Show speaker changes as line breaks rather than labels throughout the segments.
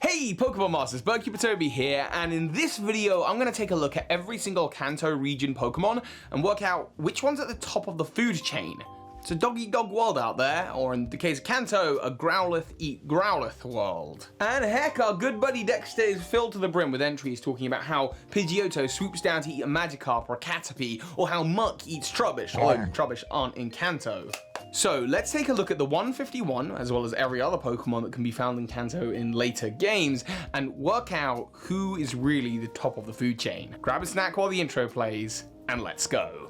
Hey Pokemon Masters, Toby here, and in this video I'm going to take a look at every single Kanto region Pokemon and work out which one's at the top of the food chain. It's a dog-eat-dog world out there, or in the case of Kanto, a Growlithe-eat-Growlithe world. And heck, our good buddy Dexter is filled to the brim with entries talking about how Pidgeotto swoops down to eat a Magikarp or a Caterpie, or how Muck eats Trubbish, although Trubbish aren't in Kanto. So let's take a look at the 151, as well as every other Pokemon that can be found in Kanto in later games, and work out who is really the top of the food chain. Grab a snack while the intro plays, and let's go.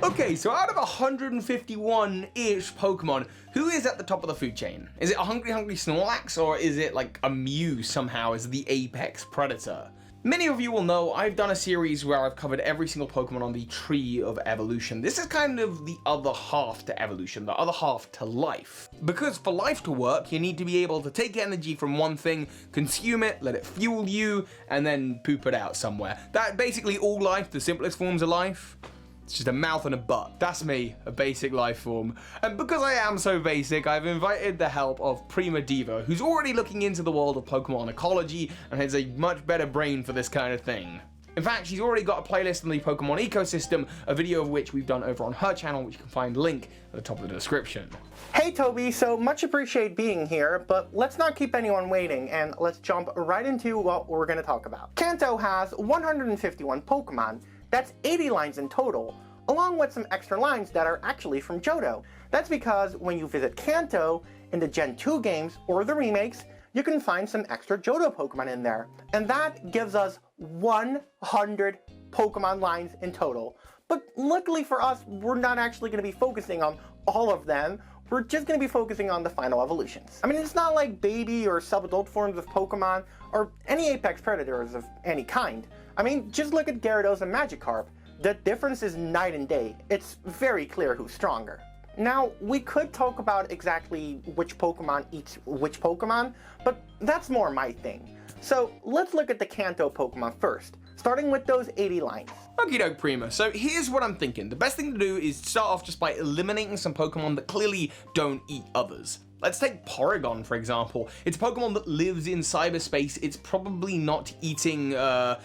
Okay, so out of 151-ish Pokemon, who is at the top of the food chain? Is it a Hungry Snorlax, or is it like a Mew somehow as the apex predator? Many of you will know I've done a series where I've covered every single Pokemon on the Tree of Evolution. This is kind of the other half to evolution, the other half to life. Because for life to work, you need to be able to take energy from one thing, consume it, let it fuel you, and then poop it out somewhere. That's basically all life, the simplest forms of life. It's just a mouth and a butt. That's me, a basic life form. And because I am so basic, I've invited the help of Prima Diva, who's already looking into the world of Pokemon ecology and has a much better brain for this kind of thing. In fact, she's already got a playlist on the Pokemon ecosystem, a video of which we've done over on her channel, which you can find link at the top of the description.
Hey Toby, so much appreciate being here, but let's not keep anyone waiting and let's jump right into what we're going to talk about. Kanto has 151 Pokemon. That's 80 lines in total, along with some extra lines that are actually from Johto. That's because when you visit Kanto in the Gen 2 games or the remakes, you can find some extra Johto Pokemon in there. And that gives us 100 Pokemon lines in total. But luckily for us, we're not actually going to be focusing on all of them. We're just going to be focusing on the final evolutions. I mean, it's not like baby or sub-adult forms of Pokemon or any apex predators of any kind. I mean, just look at Gyarados and Magikarp. The difference is night and day. It's very clear who's stronger. Now, we could talk about exactly which Pokemon eats which Pokemon, but that's more my thing. So let's look at the Kanto Pokemon first, starting with those 80 lines.
Okie doke, Prima. So here's what I'm thinking. The best thing to do is start off just by eliminating some Pokemon that clearly don't eat others. Let's take Porygon, for example. It's a Pokemon that lives in cyberspace. It's probably not eating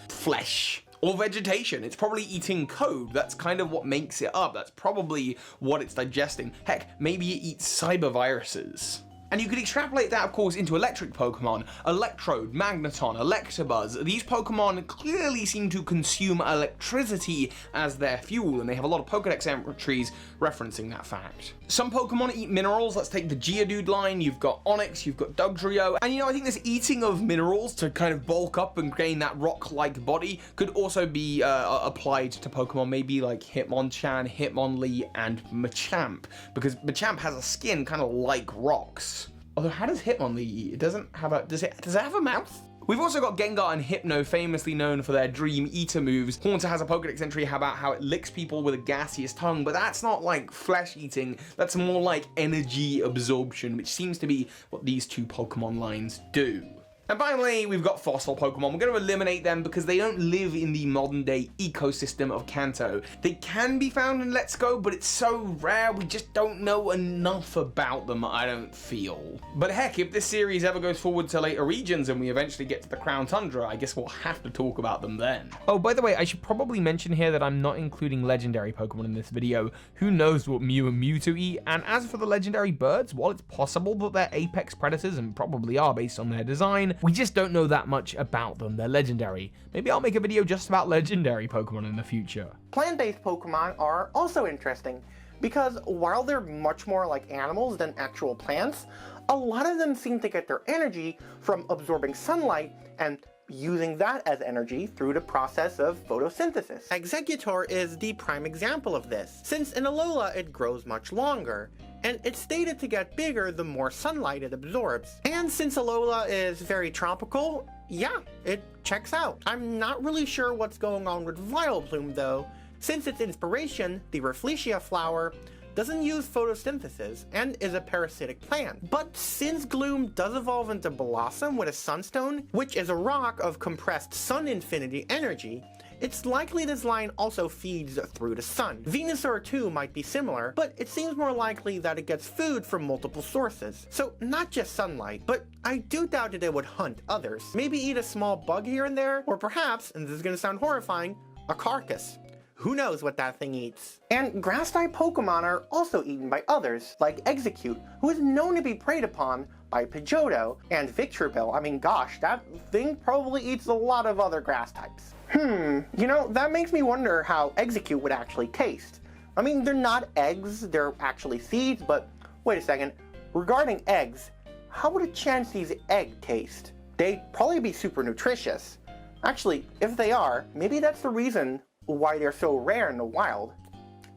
flesh or vegetation. It's probably eating code. That's kind of what makes it up. That's probably what it's digesting. Heck, maybe it eats cyber viruses. And you could extrapolate that, of course, into electric Pokemon. Electrode, Magneton, Electabuzz. These Pokemon clearly seem to consume electricity as their fuel, and they have a lot of Pokedex entries referencing that fact. Some Pokemon eat minerals. Let's take the Geodude line. You've got Onix, you've got Dugtrio. And I think this eating of minerals to kind of bulk up and gain that rock-like body could also be applied to Pokemon maybe like Hitmonchan, Hitmonlee, and Machamp. Because Machamp has a skin kind of like rocks. Although, how does Hitmonlee eat? It doesn't have a... Does it have a mouth? We've also got Gengar and Hypno, famously known for their Dream Eater moves. Haunter has a Pokedex entry about how it licks people with a gaseous tongue, but that's not like flesh eating. That's more like energy absorption, which seems to be what these two Pokemon lines do. And finally, we've got fossil Pokemon. We're going to eliminate them because they don't live in the modern day ecosystem of Kanto. They can be found in Let's Go, but it's so rare, we just don't know enough about them, I don't feel. But heck, if this series ever goes forward to later regions and we eventually get to the Crown Tundra, I guess we'll have to talk about them then. Oh, by the way, I should probably mention here that I'm not including legendary Pokemon in this video. Who knows what Mew and Mewtwo eat? And as for the legendary birds, while it's possible that they're apex predators, and probably are based on their design, we just don't know that much about them. They're legendary. Maybe I'll make a video just about legendary Pokemon in the future.
Plant-based Pokemon are also interesting because while they're much more like animals than actual plants, a lot of them seem to get their energy from absorbing sunlight and using that as energy through the process of photosynthesis. Exeggutor is the prime example of this, since in Alola it grows much longer, and it's stated to get bigger the more sunlight it absorbs. And since Alola is very tropical, yeah, it checks out. I'm not really sure what's going on with Vileplume though, since its inspiration, the Rafflesia flower, doesn't use photosynthesis and is a parasitic plant. But since Gloom does evolve into Blossom with a Sunstone, which is a rock of compressed sun infinity energy, it's likely this line also feeds through the sun. Venusaur too might be similar, but it seems more likely that it gets food from multiple sources. So not just sunlight, but I do doubt that it would hunt others. Maybe eat a small bug here and there, or perhaps, and this is gonna sound horrifying, a carcass. Who knows what that thing eats? And grass-type Pokemon are also eaten by others, like Execute, who is known to be preyed upon by Pidgeotto and Victreebel. I mean, gosh, that thing probably eats a lot of other grass types. You know, that makes me wonder how Execute would actually taste. I mean, they're not eggs, they're actually seeds, but wait a second. Regarding eggs, how would a Chansey's egg taste? They'd probably be super nutritious. Actually, if they are, maybe that's the reason why they're so rare in the wild.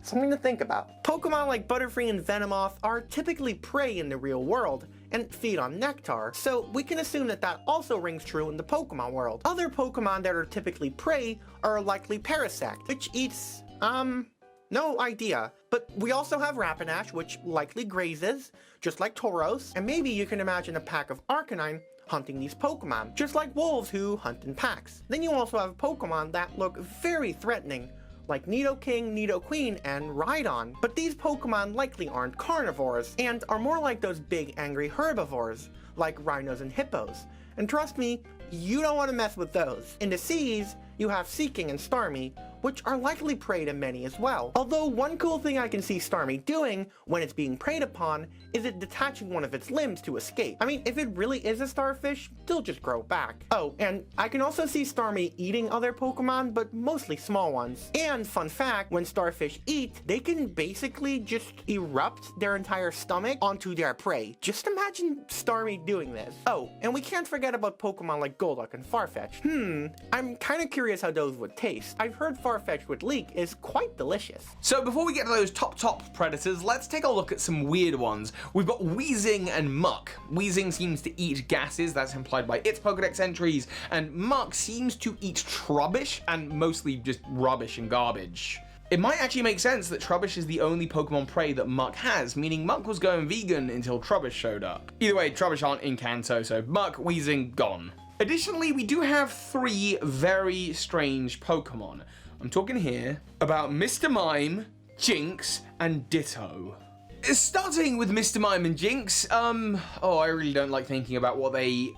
Something to think about. Pokemon like Butterfree and Venomoth are typically prey in the real world and feed on nectar, so we can assume that that also rings true in the Pokemon world. Other Pokemon that are typically prey are likely Parasect, which eats, no idea. But we also have Rapidash, which likely grazes, just like Tauros, and maybe you can imagine a pack of Arcanine hunting these Pokemon, just like wolves who hunt in packs. Then you also have Pokemon that look very threatening, like Nidoking, Nidoqueen, and Rhydon. But these Pokemon likely aren't carnivores, and are more like those big angry herbivores, like rhinos and hippos. And trust me, you don't want to mess with those. In the seas, you have Seeking and Starmie, which are likely prey to many as well. Although one cool thing I can see Starmie doing when it's being preyed upon is it detaching one of its limbs to escape. I mean, if it really is a starfish, they'll just grow back. Oh, and I can also see Starmie eating other Pokemon, but mostly small ones. And fun fact, when starfish eat, they can basically just erupt their entire stomach onto their prey. Just imagine Starmie doing this. Oh, and we can't forget about Pokemon like Golduck and Farfetch'd. I'm kind of curious how those would taste. I've heard Farfetch'd with Leek is quite delicious.
So before we get to those top predators, let's take a look at some weird ones. We've got Weezing and Muck. Weezing seems to eat gases, that's implied by its Pokedex entries, and Muck seems to eat Trubbish, and mostly just rubbish and garbage. It might actually make sense that Trubbish is the only Pokemon prey that Muck has, meaning Muck was going vegan until Trubbish showed up. Either way, Trubbish aren't in Kanto, so Muck, Weezing, gone. Additionally, we do have 3 very strange Pokemon. I'm talking here about Mr. Mime, Jinx, and Ditto. Starting with Mr. Mime and Jinx, I really don't like thinking about what they,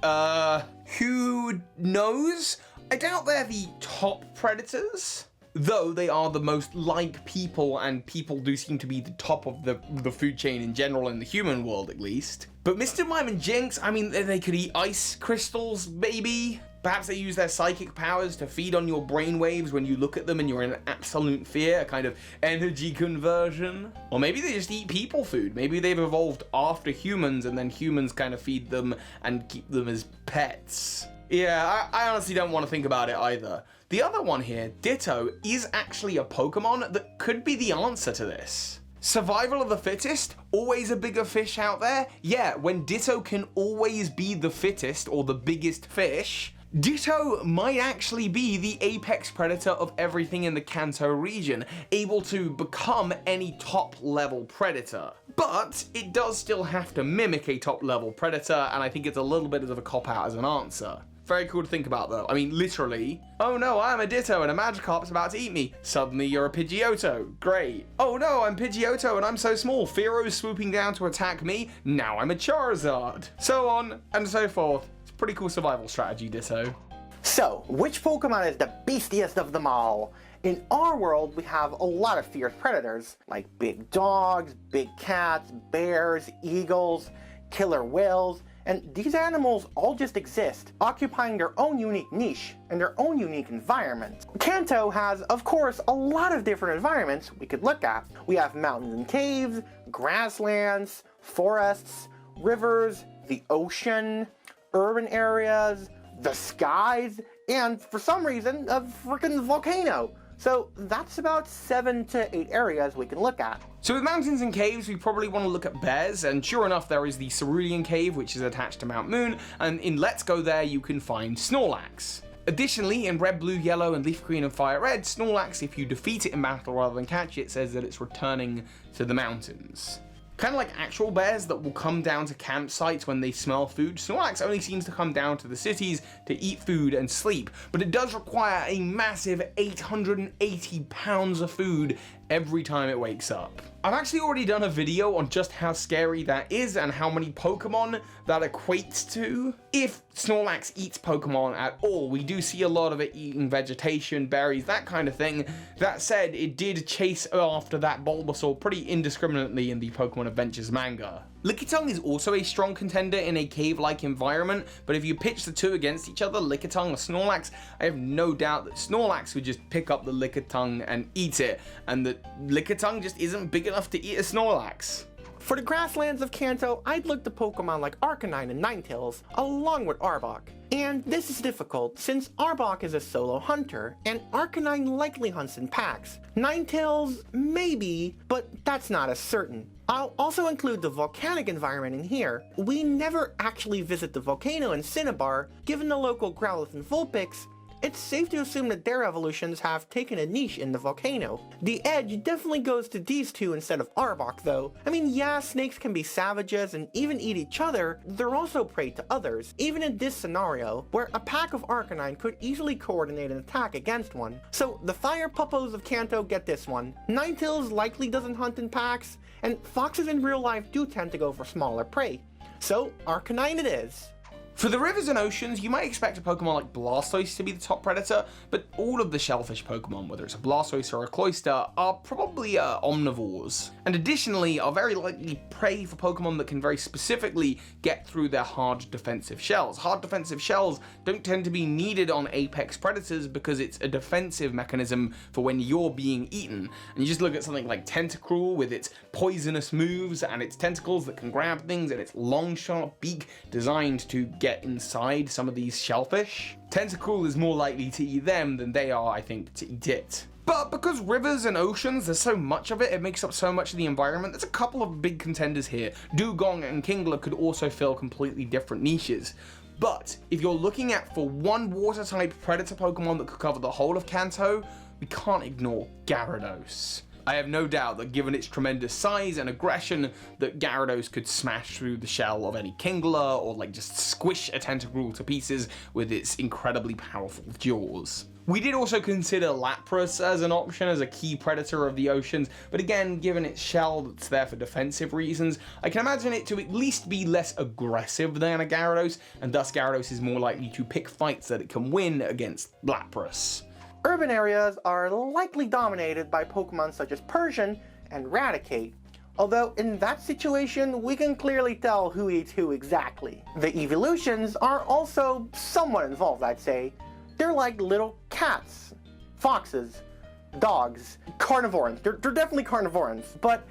who knows? I doubt they're the top predators, though they are the most like people, and people do seem to be the top of the food chain in general in the human world, at least. But Mr. Mime and Jinx, I mean, they could eat ice crystals, maybe? Perhaps they use their psychic powers to feed on your brainwaves when you look at them and you're in absolute fear, a kind of energy conversion. Or maybe they just eat people food. Maybe they've evolved after humans and then humans kind of feed them and keep them as pets. Yeah, I honestly don't want to think about it either. The other one here, Ditto, is actually a Pokemon that could be the answer to this. Survival of the fittest? Always a bigger fish out there? Yeah, when Ditto can always be the fittest or the biggest fish, Ditto might actually be the apex predator of everything in the Kanto region, able to become any top level predator. But it does still have to mimic a top level predator, and I think it's a little bit of a cop-out as an answer. Very cool to think about though. I mean, literally, oh no, I'm a Ditto and a Magikarp's about to eat me. Suddenly you're a Pidgeotto. Great. Oh no, I'm Pidgeotto and I'm so small. Fearo's swooping down to attack me. Now I'm a Charizard. So on and so forth. It's a pretty cool survival strategy, Ditto.
So, which Pokemon is the beastiest of them all? In our world, we have a lot of fierce predators, like big dogs, big cats, bears, eagles, killer whales, and these animals all just exist, occupying their own unique niche and their own unique environment. Kanto has, of course, a lot of different environments we could look at. We have mountains and caves, grasslands, forests, rivers, the ocean, urban areas, the skies, and for some reason, a freaking volcano. So that's about 7 to 8 areas we can look at.
So with mountains and caves, we probably want to look at bears, and sure enough, there is the Cerulean Cave, which is attached to Mount Moon, and in Let's Go There, you can find Snorlax. Additionally, in Red, Blue, Yellow, and Leaf Green and Fire Red, Snorlax, if you defeat it in battle rather than catch it, says that it's returning to the mountains. Kind of like actual bears that will come down to campsites when they smell food, Snorlax only seems to come down to the cities to eat food and sleep, but it does require a massive 880 pounds of food every time it wakes up. I've actually already done a video on just how scary that is and how many Pokemon that equates to. If Snorlax eats Pokemon at all, we do see a lot of it eating vegetation, berries, that kind of thing. That said, it did chase after that Bulbasaur pretty indiscriminately in the Pokemon Adventures manga. Lickitung is also a strong contender in a cave-like environment, but if you pitch the two against each other, Lickitung or Snorlax, I have no doubt that Snorlax would just pick up the Lickitung and eat it, and that Lickitung just isn't big enough to eat a Snorlax.
For the grasslands of Kanto, I'd look to Pokemon like Arcanine and Ninetales, along with Arbok. And this is difficult, since Arbok is a solo hunter, and Arcanine likely hunts in packs. Ninetales, maybe, but that's not as certain. I'll also include the volcanic environment in here. We never actually visit the volcano in Cinnabar. Given the local Growlithe and Vulpix, it's safe to assume that their evolutions have taken a niche in the volcano. The edge definitely goes to these two instead of Arbok though. I mean, yeah, snakes can be savages and even eat each other, they're also prey to others, even in this scenario, where a pack of Arcanine could easily coordinate an attack against one. So the Fire Puppos of Kanto get this one. Ninetales likely doesn't hunt in packs, and foxes in real life do tend to go for smaller prey. So Arcanine it is.
For the rivers and oceans, you might expect a Pokemon like Blastoise to be the top predator, but all of the shellfish Pokemon, whether it's a Blastoise or a Cloyster, are probably omnivores, and additionally are very likely prey for Pokemon that can very specifically get through their hard defensive shells. Hard defensive shells don't tend to be needed on apex predators because it's a defensive mechanism for when you're being eaten. And you just look at something like Tentacruel with its poisonous moves and its tentacles that can grab things and its long sharp beak designed to get inside some of these shellfish. Tentacruel is more likely to eat them than they are, I think, to eat it. But because rivers and oceans, there's so much of it, it makes up so much of the environment, there's a couple of big contenders here. Dugong and Kingler could also fill completely different niches. But if you're looking at for one water type predator Pokemon that could cover the whole of Kanto, we can't ignore Gyarados. I have no doubt that given its tremendous size and aggression, that Gyarados could smash through the shell of any Kingler or like just squish a Tentacruel to pieces with its incredibly powerful jaws. We did also consider Lapras as an option as a key predator of the oceans, but again, given its shell that's there for defensive reasons, I can imagine it to at least be less aggressive than a Gyarados, and thus Gyarados is more likely to pick fights that it can win against Lapras.
Urban areas are likely dominated by Pokemon such as Persian and Raticate, although in that situation we can clearly tell who eats who exactly. The evolutions are also somewhat involved, I'd say. They're like little cats, foxes, dogs, carnivorans. They're definitely carnivorans, but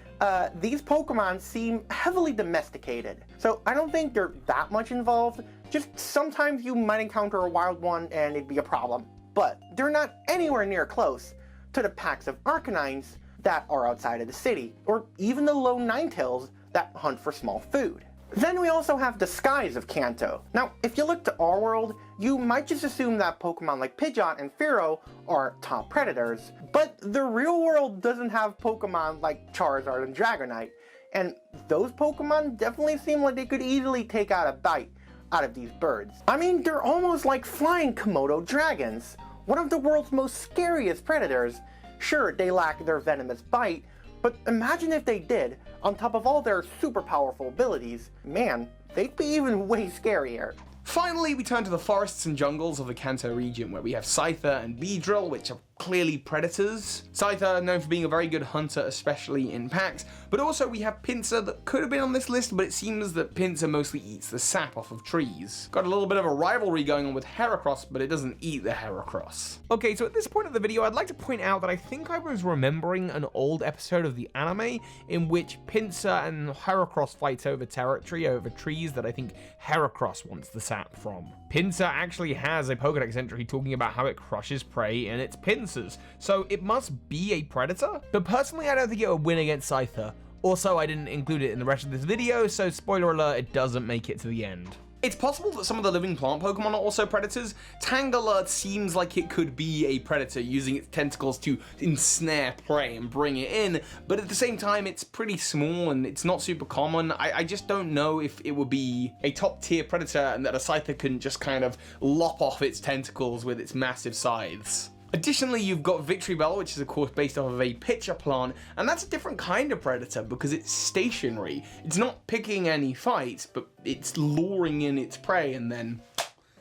these Pokemon seem heavily domesticated, so I don't think they're that much involved. Just sometimes you might encounter a wild one and it'd be a problem. But they're not anywhere near close to the packs of Arcanines that are outside of the city, or even the lone Ninetales that hunt for small food. Then we also have the skies of Kanto. Now, if you look to our world, you might just assume that Pokemon like Pidgeot and Fearow are top predators, but the real world doesn't have Pokemon like Charizard and Dragonite, and those Pokemon definitely seem like they could easily take out a bite out of these birds. I mean, they're almost like flying Komodo dragons, one of the world's most scariest predators. Sure, they lack their venomous bite, but imagine if they did, on top of all their super powerful abilities. Man, they'd be even way scarier.
Finally, we turn to the forests and jungles of the Kanto region, where we have Scyther and Beedrill, which are clearly predators. Scyther, known for being a very good hunter, especially in packs, but also we have Pinsir that could have been on this list, but it seems that Pinsir mostly eats the sap off of trees. Got a little bit of a rivalry going on with Heracross, but it doesn't eat the Heracross. Okay, so at this point of the video, I'd like to point out that I think I was remembering an old episode of the anime in which Pinsir and Heracross fights over territory, over trees that I think Heracross wants the sap from. Pinsir actually has a Pokédex entry talking about how it crushes prey in its pincers, so it must be a predator? But personally, I don't think it would win against Scyther. Also, I didn't include it in the rest of this video, so spoiler alert, it doesn't make it to the end. It's possible that some of the living plant Pokemon are also predators. Tangela seems like it could be a predator using its tentacles to ensnare prey and bring it in, but at the same time it's pretty small and it's not super common. I just don't know if it would be a top tier predator and that a Scyther couldn't just kind of lop off its tentacles with its massive scythes. Additionally, you've got Victreebel, which is of course based off of a pitcher plant, and that's a different kind of predator because it's stationary. It's not picking any fights, but it's luring in its prey and then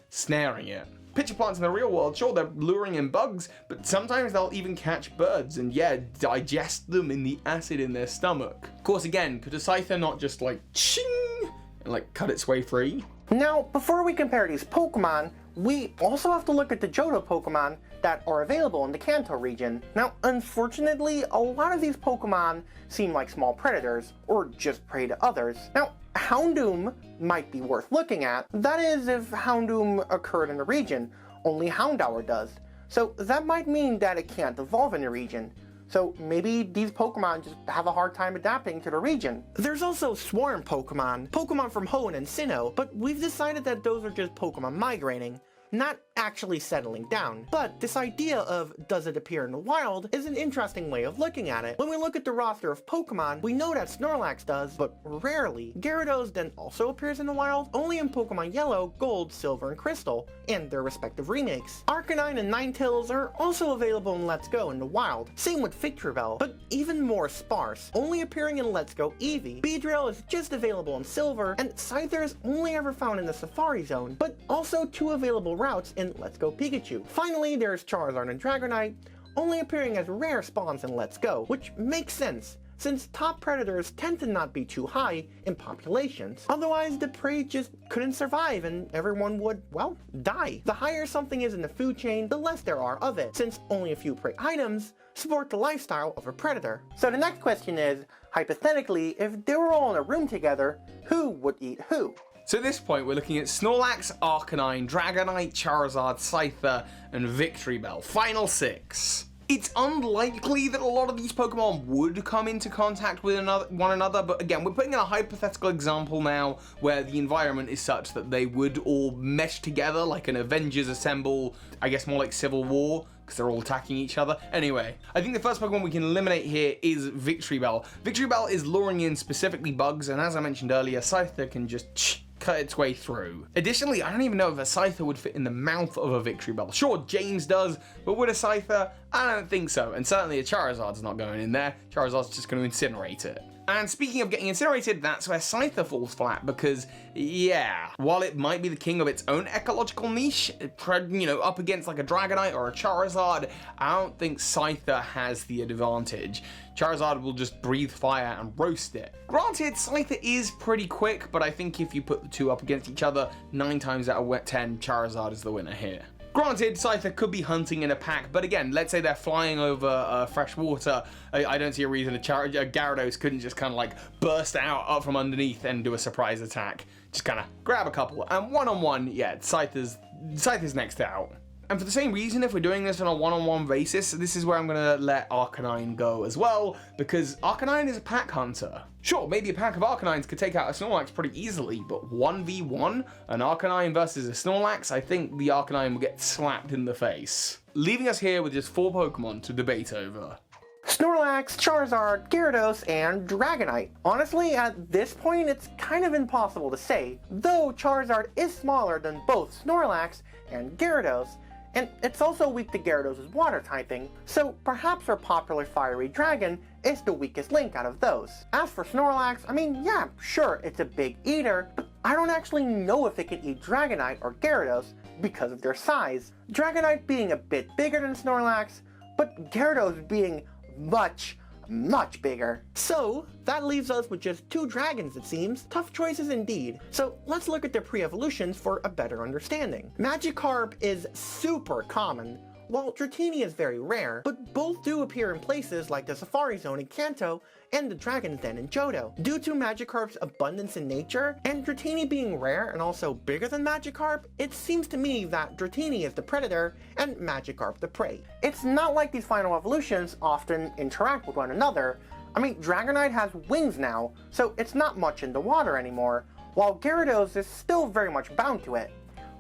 snaring it. Pitcher plants in the real world, sure, they're luring in bugs, but sometimes they'll even catch birds and yeah, digest them in the acid in their stomach. Of course, again, could a Scyther not just like ching and like cut its way free?
Now, before we compare these Pokemon, we also have to look at the Johto Pokemon that are available in the Kanto region. Now, unfortunately, a lot of these Pokemon seem like small predators, or just prey to others. Now, Houndoom might be worth looking at. That is, if Houndoom occurred in the region. Only Houndour does. So that might mean that it can't evolve in the region. So maybe these Pokemon just have a hard time adapting to the region. There's also Swarm Pokemon, Pokemon from Hoenn and Sinnoh, but we've decided that those are just Pokemon migrating, not actually settling down. But this idea of does it appear in the wild is an interesting way of looking at it. When we look at the roster of Pokemon, we know that Snorlax does, but rarely. Gyarados then also appears in the wild, only in Pokemon Yellow, Gold, Silver, and Crystal, and their respective remakes. Arcanine and Ninetales are also available in Let's Go in the wild, same with Victreebel, but even more sparse, only appearing in Let's Go Eevee. Beedrill is just available in Silver, and Scyther is only ever found in the Safari Zone, but also 2 available routes in Let's Go Pikachu. Finally, there's Charizard and Dragonite, only appearing as rare spawns in Let's Go, which makes sense, since top predators tend to not be too high in populations. Otherwise, the prey just couldn't survive and everyone would, well, die. The higher something is in the food chain, the less there are of it, since only a few prey items support the lifestyle of a predator. So the next question is, hypothetically, if they were all in a room together, who would eat who?
So at this point, we're looking at Snorlax, Arcanine, Dragonite, Charizard, Scyther, and Victreebel. Final 6. It's unlikely that a lot of these Pokemon would come into contact with one another, but again, we're putting in a hypothetical example now where the environment is such that they would all mesh together like an Avengers assemble, I guess more like Civil War, because they're all attacking each other. Anyway, I think the first Pokemon we can eliminate here is Victreebel. Victreebel is luring in specifically bugs, and as I mentioned earlier, Scyther can just cut its way through. Additionally, I don't even know if a Scyther would fit in the mouth of a Victreebel. Sure, James does, but would a Scyther? I don't think so, and certainly a Charizard's not going in there. Charizard's just going to incinerate it. And speaking of getting incinerated, that's where Scyther falls flat because, yeah, while it might be the king of its own ecological niche, you know, up against like a Dragonite or a Charizard, I don't think Scyther has the advantage. Charizard will just breathe fire and roast it. Granted, Scyther is pretty quick, but I think if you put the two up against each other, 9 times out of 10, Charizard is the winner here. Granted, Scyther could be hunting in a pack, but again, let's say they're flying over fresh water. I don't see a reason a Gyarados couldn't just kind of like burst out up from underneath and do a surprise attack. Just kind of grab a couple. And one-on-one, yeah, Scyther's next out. And for the same reason, if we're doing this on a one-on-one basis, this is where I'm going to let Arcanine go as well, because Arcanine is a pack hunter. Sure, maybe a pack of Arcanines could take out a Snorlax pretty easily, but 1v1, an Arcanine versus a Snorlax, I think the Arcanine will get slapped in the face. Leaving us here with just 4 Pokemon to debate over.
Snorlax, Charizard, Gyarados, and Dragonite. Honestly, at this point, it's kind of impossible to say, though Charizard is smaller than both Snorlax and Gyarados, and it's also weak to Gyarados' water typing, so perhaps our popular fiery dragon is the weakest link out of those. As for Snorlax, I mean, yeah, sure, it's a big eater, but I don't actually know if it can eat Dragonite or Gyarados because of their size. Dragonite being a bit bigger than Snorlax, but Gyarados being much bigger. So, that leaves us with just 2 dragons, it seems. Tough choices indeed. So, let's look at their pre-evolutions for a better understanding. Magikarp is super common, while Dratini is very rare, but both do appear in places like the Safari Zone in Kanto and the Dragon's Den in Johto. Due to Magikarp's abundance in nature, and Dratini being rare and also bigger than Magikarp, it seems to me that Dratini is the predator and Magikarp the prey. It's not like these final evolutions often interact with one another. I mean, Dragonite has wings now, so it's not much in the water anymore, while Gyarados is still very much bound to it.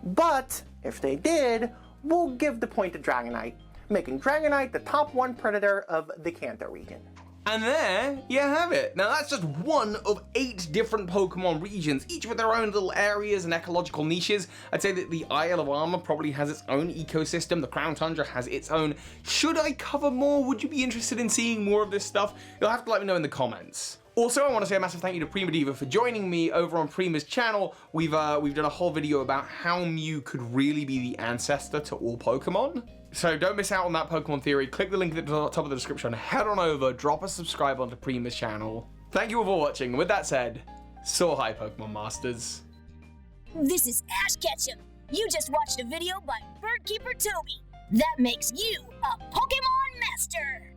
But if they did, we'll give the point to Dragonite, making Dragonite the top 1 predator of the Kanto region.
And there you have it. Now that's just one of 8 different Pokemon regions, each with their own little areas and ecological niches. I'd say that the Isle of Armor probably has its own ecosystem, the Crown Tundra has its own. Should I cover more? Would you be interested in seeing more of this stuff? You'll have to let me know in the comments. Also, I want to say a massive thank you to Prima Diva for joining me over on Prima's channel. We've done a whole video about how Mew could really be the ancestor to all Pokemon. So don't miss out on that Pokemon theory. Click the link at the top of the description, head on over, drop a subscribe onto Prima's channel. Thank you all for watching. With that said, so hi Pokemon Masters.
This is Ash Ketchum. You just watched a video by Birdkeeper Toby. That makes you a Pokemon Master.